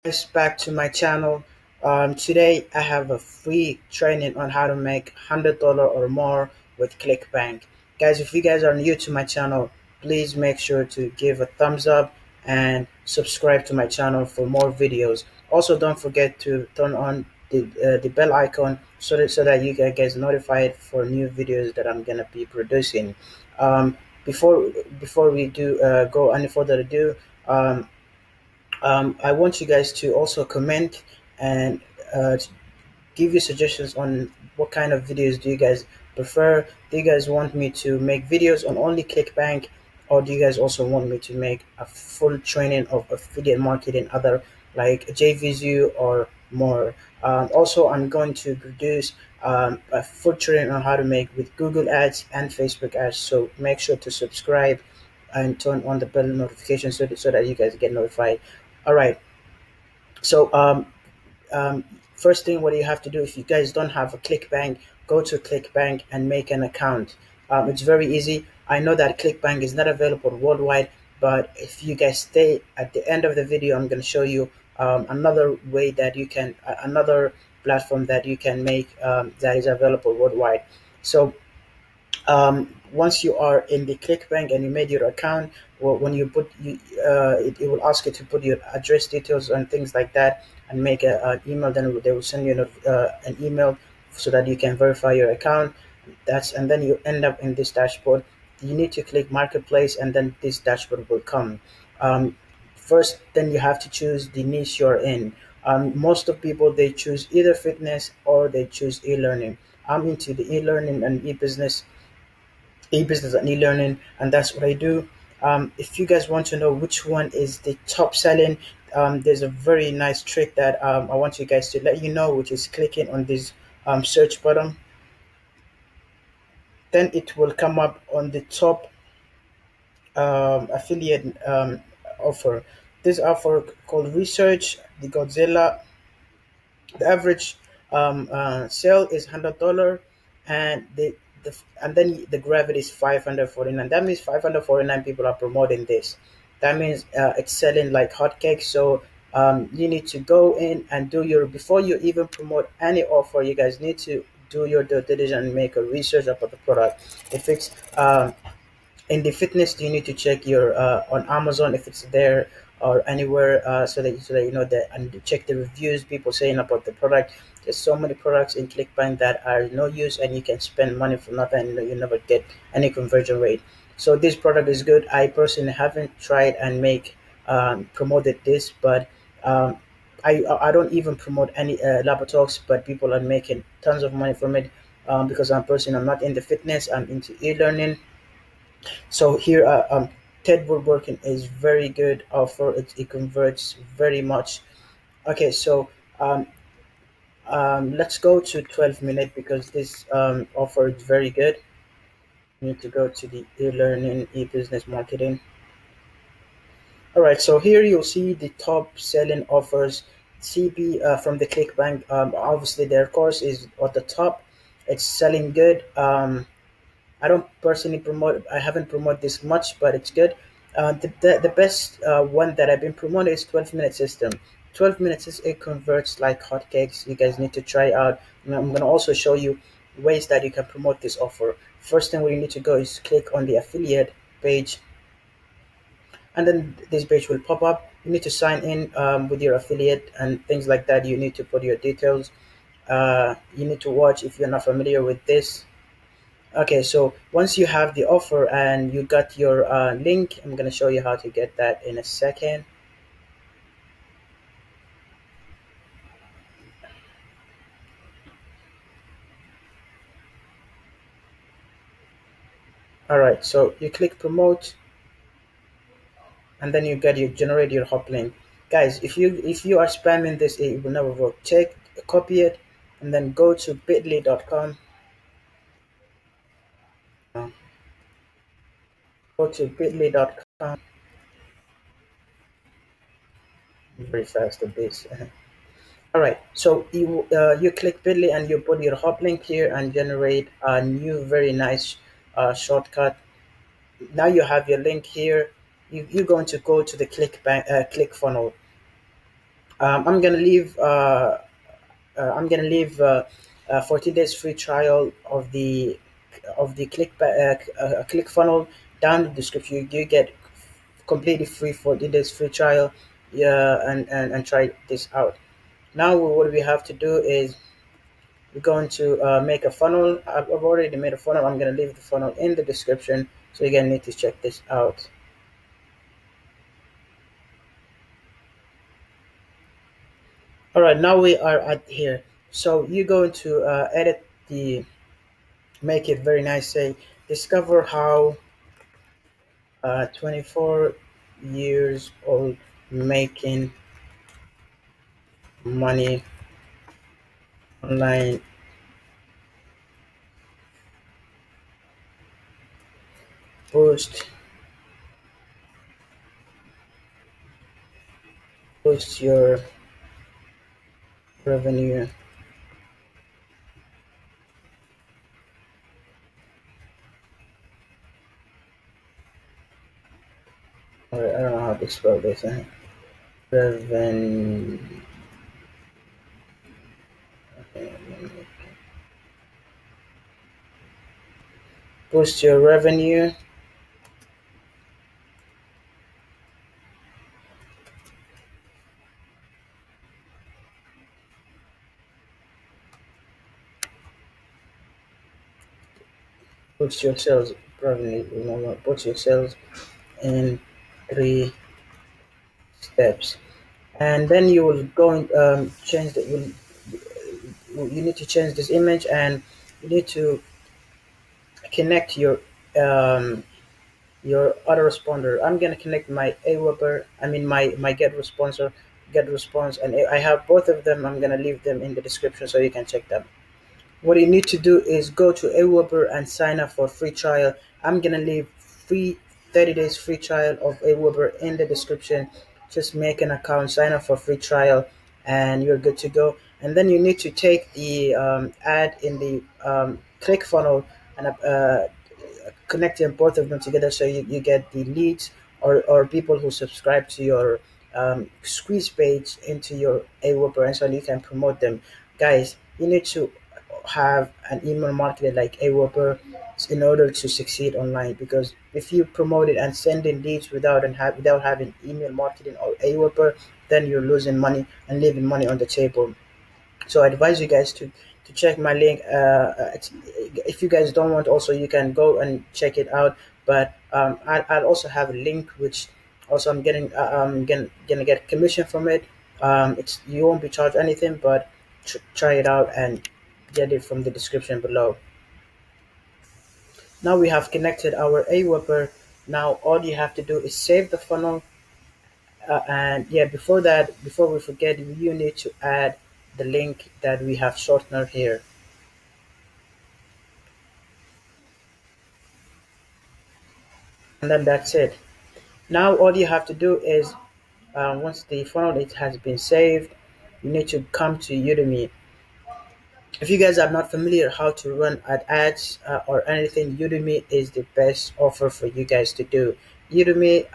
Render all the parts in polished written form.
Guys, back to my channel. Today I have a free training on how to make $100 or more with Clickbank. Guys, if you guys are new to my channel, please make sure to give a thumbs up and subscribe to my channel for more videos. Also, don't forget to turn on the bell icon so that you guys get notified for new videos that I'm gonna be producing. Um, before we do go any further ado, um, I want you guys to also comment and give you suggestions on what kind of videos do you guys prefer. Do you guys want me to make videos on only Clickbank, or do you guys also want me to make a full training of affiliate marketing, other like JVZU or more? Also, I'm going to produce a full training on how to make with Google Ads and Facebook Ads. So make sure to subscribe and turn on the bell notification so that you guys get notified. All right. So um, first thing, what you have to do, if you guys don't have a Clickbank, go to Clickbank and make an account. It's very easy. I know that Clickbank is not available worldwide, but if you guys stay at the end of the video, I'm going to show you another way that you can, another platform that you can make that is available worldwide. So once you are in the Clickbank and you made your account, well, when you put it will ask you to put your address details and things like that, and make an email. Then they will send you an email so that you can verify your account. And then you end up in this dashboard. You need to click marketplace, and then this dashboard will come. um, First, then you have to choose the niche you're in. Most of people, they choose either fitness or they choose e-learning. I'm into the e-learning and e-business and e-learning, and that's what I do. If you guys want to know which one is the top selling, there's a very nice trick that I want you guys to let you know, which is clicking on this search button. Then it will come up on the top affiliate offer. This offer called Research the Godzilla. The average sale is $100, and and then the gravity is 549. That means 549 people are promoting this. That means it's selling like hotcakes. So you need to go in and do your, before you even promote any offer, you guys need to do your due diligence and make a research about the product. If it's in the fitness, you need to check your on Amazon if it's there or anywhere, so that you know that, and check the reviews, people saying about the product. There's so many products in Clickbank that are no use, and you can spend money for nothing and you never get any conversion rate. So this product is good. I personally haven't tried and make promoted this, but um, I don't even promote any lab talks, but people are making tons of money from it, because I'm not in the fitness, I'm into e-learning. So here, Ted Woodworking is very good offer. It converts very much. Okay, so let's go to 12 minute because this offer is very good. You need to go to the e-learning, e-business marketing. All right, so here you'll see the top selling offers. CB from the Clickbank. Obviously, their course is at the top. It's selling good. I don't personally promote. I haven't promoted this much, but it's good. The best one that I've been promoting is 12-minute system. 12 minutes is, it converts like hotcakes. You guys need to try out. And I'm gonna also show you ways that you can promote this offer. First thing where you need to go is click on the affiliate page, and then this page will pop up. You need to sign in with your affiliate and things like that. You need to put your details. You need to watch if you're not familiar with this. Okay, so once you have the offer and you got your link, I'm gonna show you how to get that in a second. All right, so you click promote, and then you generate your hop link. Guys, if you are spamming this, it will never work. Check, copy it, and then go to bit.ly.com. Go to bit.ly.com. Very fast at this. All right, so you click Bitly and you put your hop link here and generate a new very nice shortcut. Now you have your link here. You're going to go to the click funnel. I'm gonna leave. I'm gonna leave 14 days free trial of the click funnel down the description. You get completely free 14 days free trial. Yeah, and try this out. Now what we have to do is we're going to make a funnel. I've already made a funnel. I'm gonna leave the funnel in the description, so you're gonna need to check this out. All right, now we are at here. So you're going to edit the, make it very nice. Say, discover how 24 years old making money online. Boost, boost your revenue. All right, I don't know how to spell this. Revenue. Okay, boost your revenue. Boost your sales revenue. Remember, boost your sales in 3 steps, and then you will go and change the. You need to change this image, and you need to connect your autoresponder. I'm gonna connect my Aweber. I mean my get response, and I have both of them. I'm gonna leave them in the description so you can check them. What you need to do is go to Aweber and sign up for free trial. I'm gonna leave free 30 days free trial of Aweber in the description. Just make an account, sign up for free trial, and you're good to go. And then you need to take the ad in the click funnel and connecting both of them together so you get the leads or people who subscribe to your squeeze page into your Aweber, and so you can promote them. Guys, you need to have an email marketing like Aweber in order to succeed online, because if you promote it and send in leads without having email marketing or Aweber, then you're losing money and leaving money on the table. So I advise you guys to check my link. If you guys don't want, also you can go and check it out. But I'll also have a link which also I'm getting gonna get commission from it. It's you won't be charged anything, but try it out and get it from the description below. Now we have connected our Aweber. Now all you have to do is save the funnel, and yeah, before that, before we forget, you need to add the link that we have shortened here, and then that's it. Now all you have to do is once the funnel it has been saved, you need to come to Udemy. If you guys are not familiar how to run ad ads or anything, Udemy is the best offer for you guys to do. Udemy,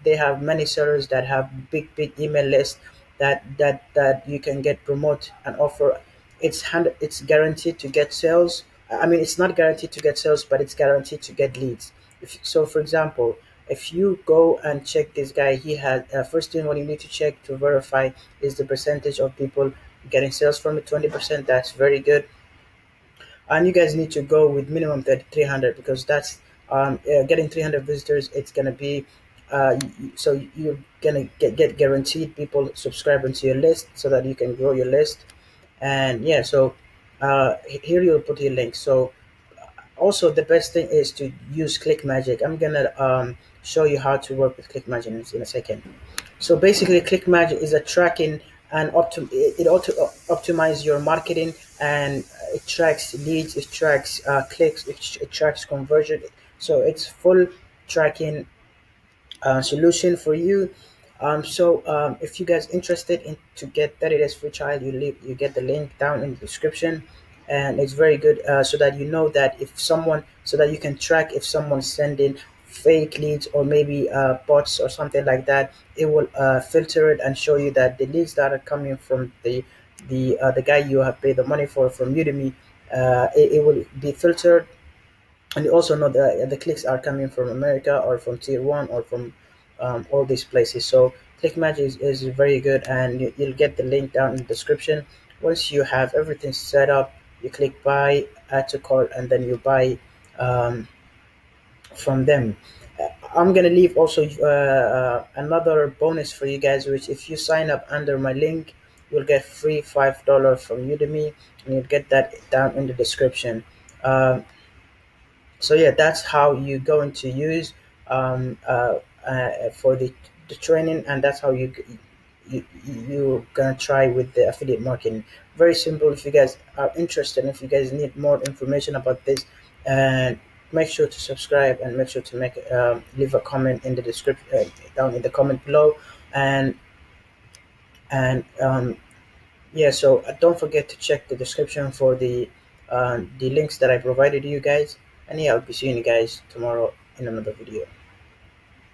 they have many sellers that have big email lists that you can get promote and offer. It's guaranteed to get sales. I mean, it's not guaranteed to get sales, but it's guaranteed to get leads. So, for example, if you go and check this guy, he had first thing what you need to check to verify is the percentage of people getting sales from it. 20%, that's very good. And you guys need to go with minimum 300, because that's getting 300 visitors. It's gonna be so you're gonna get guaranteed people subscribing to your list so that you can grow your list. And yeah, so here you'll put your link. So also the best thing is to use click magic. I'm gonna show you how to work with click magic in a second. So basically click magic is a tracking and it auto optimize your marketing, and it tracks leads, it tracks clicks, it tracks conversion. So it's full tracking solution for you. If you guys interested in to get 30 days free trial, you get the link down in the description, and it's very good so that you know that if someone, so that you can track if someone's sending fake leads or maybe bots or something like that, it will filter it and show you that the leads that are coming from the guy you have paid the money for from Udemy, it will be filtered. And you also know that the clicks are coming from America or from tier one or from all these places. So ClickMatch is very good, and you'll get the link down in the description. Once you have everything set up, you click buy, add to cart, and then you buy um, from them. I'm gonna leave also another bonus for you guys, which if you sign up under my link, you'll get free $5 from Udemy, and you'll get that down in the description. Um, so yeah, that's how you're going to use for the training, and that's how you're gonna try with the affiliate marketing. Very simple. If you guys are interested, if you guys need more information about this, and make sure to subscribe and make sure to make leave a comment in the description, down in the comment below. And yeah, so don't forget to check the description for the links that I provided you guys. And yeah, I'll be seeing you guys tomorrow in another video.